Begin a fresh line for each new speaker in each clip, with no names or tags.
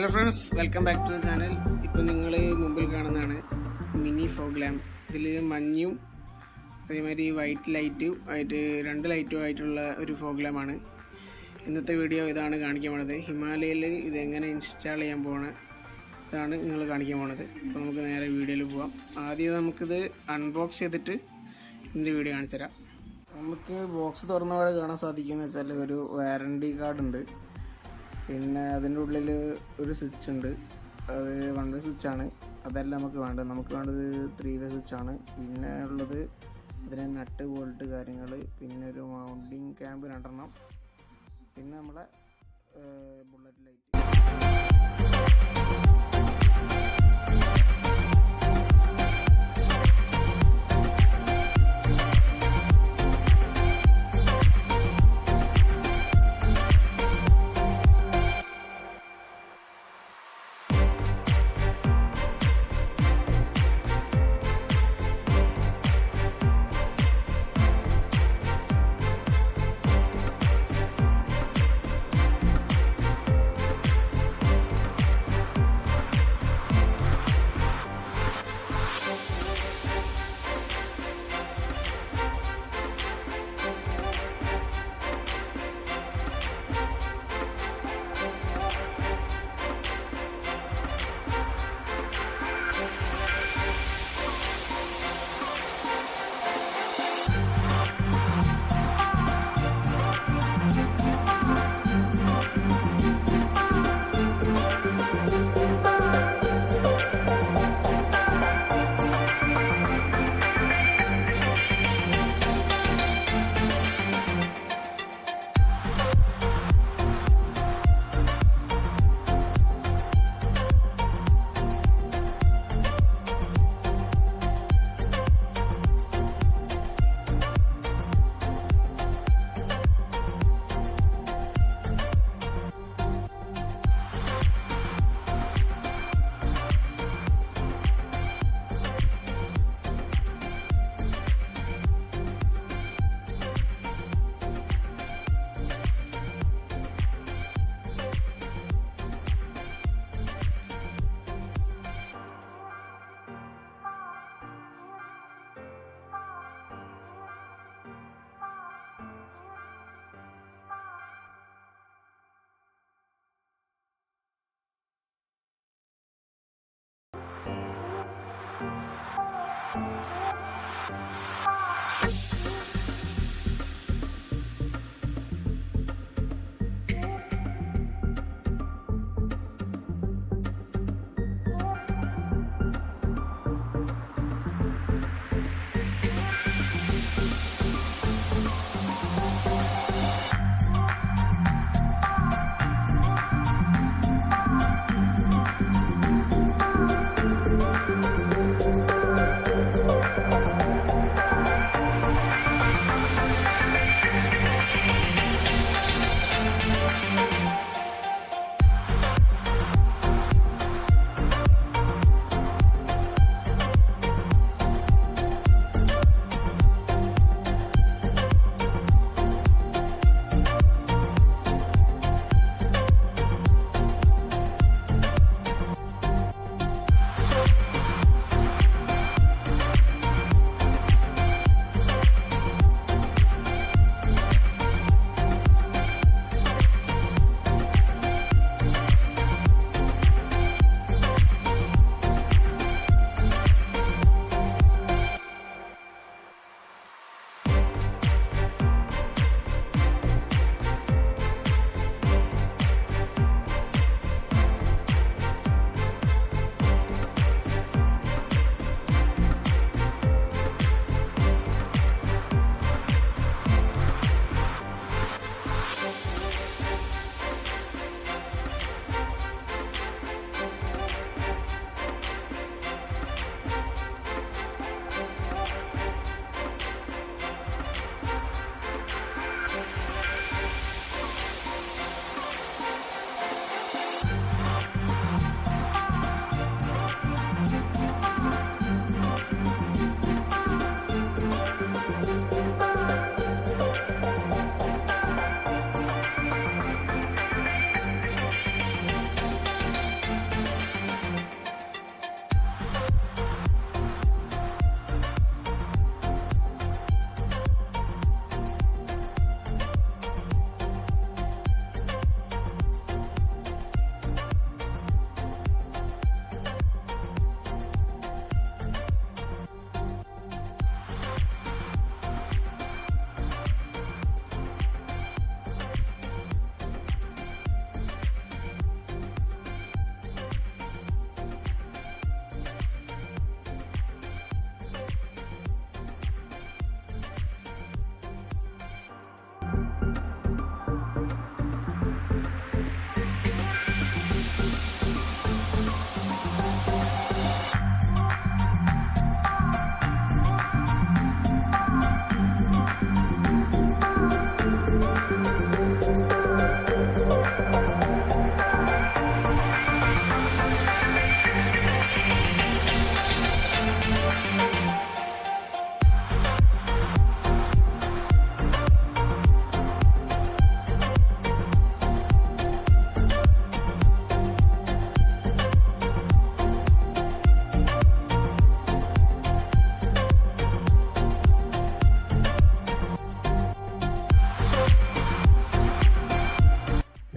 Hello friends, welcome back to the channel. ഇപ്പം നിങ്ങൾ മുമ്പിൽ കാണുന്നതാണ് മിനി ഫോഗ് ലാമ്പ്. ഇതിൽ മഞ്ഞും അതേമാതിരി വൈറ്റ് ലൈറ്റും ആയിട്ട് 2 ലൈറ്റും ആയിട്ടുള്ള ഒരു ഫോഗ് ലാമ്പാണ്. ഇന്നത്തെ വീഡിയോ ഇതാണ് കാണിക്കാൻ പോണത്. ഹിമാലയയിൽ ഇതെങ്ങനെ ഇൻസ്റ്റാൾ ചെയ്യാൻ പോകണ ഇതാണ് നിങ്ങൾ കാണിക്കാൻ പോണത്. അപ്പോൾ നമുക്ക് നേരെ വീഡിയോയിൽ പോവാം. ആദ്യം നമുക്കിത് അൺബോക്സ് ചെയ്തിട്ട് ഇതിൻ്റെ വീഡിയോ കാണിച്ചു തരാം. നമുക്ക് ബോക്സ് തുറന്നപാടെ കാണാൻ സാധിക്കുന്നത് വെച്ചാൽ ഒരു വാറണ്ടി കാർഡ് ഉണ്ട്. പിന്നെ അതിൻ്റെ ഉള്ളിൽ ഒരു സ്വിച്ച് ഉണ്ട്. അത് 1 വേ സ്വിച്ചാണ്. അതല്ല നമുക്ക് വേണ്ടത്. നമുക്ക് വേണ്ടത് 3 വേ സ്വിച്ചാണ്. പിന്നെ ഉള്ളത് അതിന് നട്ട് ബോൾട്ട് കാര്യങ്ങൾ, പിന്നെ ഒരു മൗണ്ടിങ് ക്യാമ്പ് 2 പിന്നെ നമ്മളെ ബുള്ളറ്റ് ലൈറ്റ്.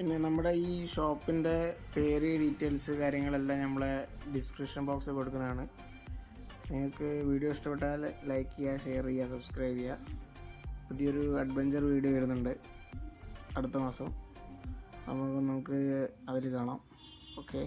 പിന്നെ നമ്മുടെ ഈ ഷോപ്പിൻ്റെ പേര്, ഡീറ്റെയിൽസ്, കാര്യങ്ങളെല്ലാം നമ്മളെ ഡിസ്ക്രിപ്ഷൻ ബോക്സിൽ കൊടുക്കുന്നതാണ്. നിങ്ങൾക്ക് വീഡിയോ ഇഷ്ടപ്പെട്ടാൽ ലൈക്ക് ചെയ്യുക, ഷെയർ ചെയ്യുക, സബ്സ്ക്രൈബ് ചെയ്യുക. പുതിയൊരു അഡ്വഞ്ചർ വീഡിയോ വരുന്നുണ്ട് അടുത്ത മാസം. നമുക്ക് അതിൽ കാണാം. ഓക്കെ.